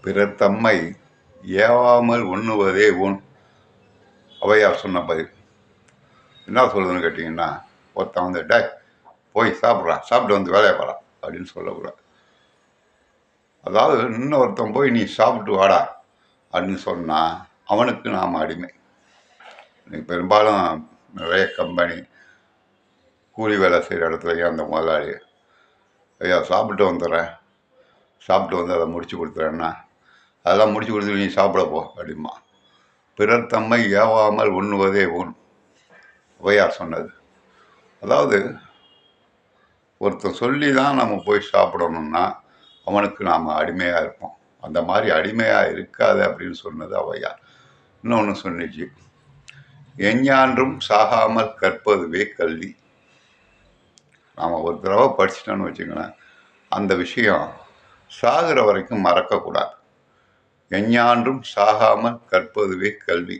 பிறர் தம்மை ஏவாமல் உண்ணுவதே ஊன். ஔவையார் சொன்ன பதில். என்ன சொல்லுதுன்னு கேட்டிங்கன்னா, ஒருத்தன் வந்து டே போய் சாப்பிட்றான், சாப்பிட்டு வந்து வேலையை பாரா அப்படின்னு சொல்லக்கூடாது. அதாவது இன்னொருத்தன் போய் நீ சாப்பிட்டு வாடா அப்படின்னு சொன்னால் அவனுக்கு நாம் அடிமை. இன்னைக்கு பெரும்பாலும் நிறைய கம்பெனி கூலி வேலை செய்கிற இடத்துலையும் அந்த முதலாளி, ஐயா சாப்பிட்டு வந்துடுறேன், சாப்பிட்டு வந்து அதை முடிச்சு கொடுத்துறேன்னா, அதெல்லாம் முடிச்சு கொடுத்துட்டு நீ சாப்பிட போ அப்படிமா. பிறர் தம்மை ஏவாமல் உண்ணுவதே ஊன். ஔவையார் சொன்னது. அதாவது ஒருத்தன் சொல்லி தான் நம்ம போய் சாப்பிடணும்னா அவனுக்கு நாம் அடிமையாக இருப்போம். அந்த மாதிரி அடிமையாக இருக்காது அப்படின்னு சொன்னது ஔவையார். இன்னொன்று சொன்னிச்சு, எஞ்ஞான்றும் சாகாமல் கற்பதுவே கல்வி. நாம் ஒரு தடவை படிச்சிட்டோன்னு வச்சுங்களேன், அந்த விஷயம் சாகிற வரைக்கும் மறக்கக்கூடாது. எஞ்ஞான்றும் சாகாமல் கற்பதுவே கல்வி.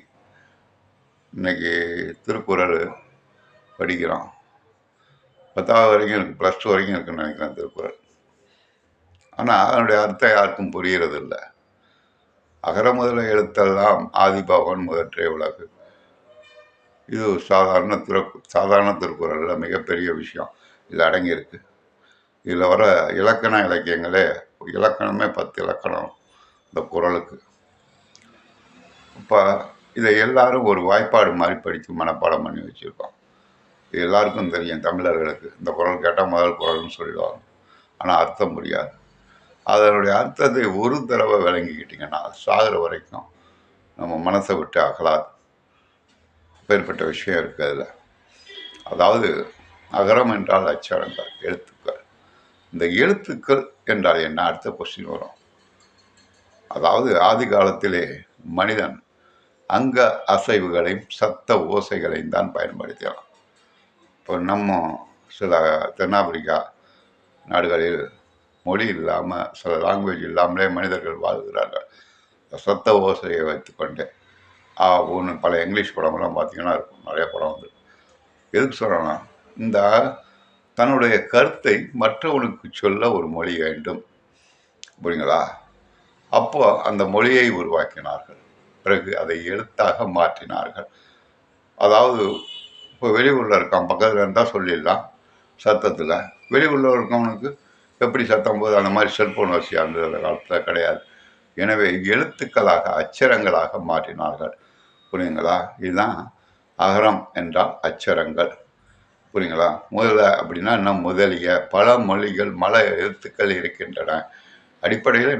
இன்னைக்கு திருக்குறள் படிக்கிறோம். 10வது வரைக்கும் இருக்குது, +2 வரைக்கும் இருக்குன்னு நினைக்கிறேன் திருக்குறள். ஆனால் அதனுடைய அர்த்தம் யாருக்கும் புரிகிறது இல்லை. அகர முதல எழுத்தெல்லாம் ஆதிபகவன் முதற்றே உலகு. இது சாதாரண திருக்குறளில் மிகப்பெரிய விஷயம் இது அடங்கியிருக்கு. இதில் வர இலக்கண இலக்கியங்களே, இலக்கணமே 10 இலக்கணம் இந்த குறளுக்கு. இப்போ இதை எல்லாரும் ஒரு வாய்ப்பாடு மாதிரி படித்து மனப்பாடம் பண்ணி வச்சுருக்கோம். இது எல்லாருக்கும் தெரியும். தமிழர்களுக்கு இந்த குறள் கேட்டால் முதல் குறள்னு சொல்லிடுவாங்க, ஆனால் அர்த்தம் புரியாது. அதனுடைய அர்த்தத்தை ஒரு தடவை விளங்கிக்கிட்டிங்கன்னா சாகிற வரைக்கும் நம்ம மனசை விட்டு அகலாது. அப்பேற்பட்ட விஷயம் இருக்குது அதில். அதாவது அகரம் என்றால் அச்சரங்கள், எழுத்துக்கள். இந்த எழுத்துக்கள் என்றால் என்ன? அடுத்த கொஸ்டின் வரும். அதாவது ஆதி காலத்திலே மனிதன் அங்க அசைவுகளையும் சத்த ஓசைகளையும் தான் பயன்படுத்தினான். இப்போ நம்ம சில தென்னாப்பிரிக்கா நாடுகளில் மொழி இல்லாமல், சில லாங்குவேஜ் இல்லாமலே மனிதர்கள் வாழ்கிறார்கள். சத்த ஓசையை வைத்துக்கொண்டு ஒன்று பல இங்கிலீஷ் படமெல்லாம் பார்த்திங்கன்னா இருக்கும், நிறைய படம் வந்து. எதுக்கு சொல்கிறேன்னா, இந்த தன்னுடைய கருத்தை மற்றவனுக்கு சொல்ல ஒரு மொழி வேண்டும், புரியுங்களா? அப்போ அந்த மொழியை உருவாக்கினார்கள். பிறகு அதை எழுத்தாக மாற்றினார்கள். அதாவது இப்போ வெளியூரில் இருக்கான், பக்கத்தில் இருந்தால் சொல்லிடலாம் சத்தத்தில். வெளியூரில் இருக்கவனுக்கு எப்படி சத்தம் போது அந்த மாதிரி செல்ஃபோன் வசதி அந்த காலத்தில் கிடையாது. எனவே எழுத்துக்களாக அச்சரங்களாக மாற்றினார்கள், புரியுங்களா? இதுதான் அகரம் என்றால் அச்சரங்கள், புரியுங்களா? முதல்ல அப்படின்னா இன்னும் முதலிய பல மொழிகள், பல எழுத்துக்கள் இருக்கின்றன. அடிப்படையில்